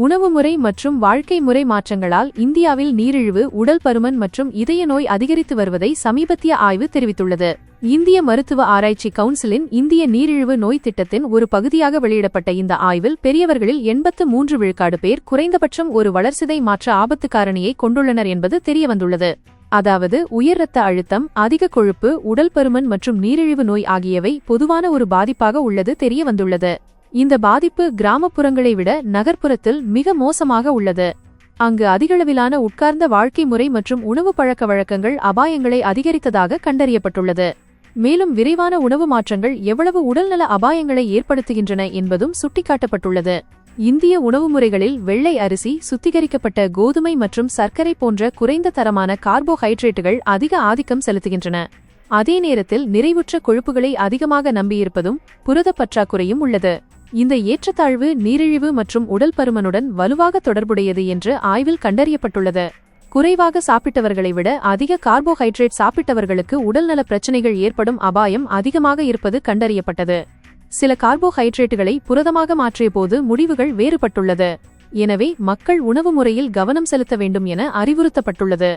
உணவு முறை மற்றும் வாழ்க்கை முறை மாற்றங்களால் இந்தியாவில் நீரிழிவு, உடல் பருமன் மற்றும் இதய நோய் அதிகரித்து வருவதை சமீபத்திய ஆய்வு தெரிவித்துள்ளது. இந்திய மருத்துவ ஆராய்ச்சி கவுன்சிலின் இந்திய நீரிழிவு நோய் திட்டத்தின் ஒரு பகுதியாக வெளியிடப்பட்ட இந்த ஆய்வில் பெரியவர்களில் 83% பேர் குறைந்தபட்சம் ஒரு வளர்சிதை மாற்ற ஆபத்து காரணியை கொண்டுள்ளனர் என்பது தெரியவந்துள்ளது. அதாவது உயர் இரத்த அழுத்தம், அதிக கொழுப்பு, உடல் பருமன் மற்றும் நீரிழிவு நோய் ஆகியவை பொதுவான ஒரு பாதிப்பாக உள்ளது தெரியவந்துள்ளது. இந்த பாதிப்பு கிராமப்புறங்களை விட நகர்ப்புறத்தில் மிக மோசமாக உள்ளது. அங்கு அதிகளவிலான உட்கார்ந்த வாழ்க்கை முறை மற்றும் உணவு பழக்க வழக்கங்கள் அபாயங்களை அதிகரித்ததாக கண்டறியப்பட்டுள்ளது. மேலும் விரைவான உணவு மாற்றங்கள் எவ்வளவு உடல்நல அபாயங்களை ஏற்படுத்துகின்றன என்பதும் சுட்டிக்காட்டப்பட்டுள்ளது. இந்திய உணவு முறைகளில் வெள்ளை அரிசி, சுத்திகரிக்கப்பட்ட கோதுமை மற்றும் சர்க்கரை போன்ற குறைந்த தரமான கார்போஹைட்ரேட்டுகள் அதிக ஆதிக்கம் செலுத்துகின்றன. அதே நேரத்தில் நிறைவுற்ற கொழுப்புகளை அதிகமாக நம்பியிருப்பதும் புரத பற்றாக்குறையும் உள்ளது. இந்த ஏற்றத்தாழ்வு நீரிழிவு மற்றும் உடல் பருமனுடன் வலுவாக தொடர்புடையது என்று ஆய்வில் கண்டறியப்பட்டுள்ளது. குறைவாக சாப்பிட்டவர்களை விட அதிக கார்போஹைட்ரேட் சாப்பிட்டவர்களுக்கு உடல்நல பிரச்சினைகள் ஏற்படும் அபாயம் அதிகமாக இருப்பது கண்டறியப்பட்டது. சில கார்போஹைட்ரேட்டுகளை புரதமாக மாற்றிய போது முடிவுகள் வேறுபட்டுள்ளது. எனவே மக்கள் உணவு முறையில் கவனம் செலுத்த வேண்டும் என அறிவுறுத்தப்பட்டுள்ளது.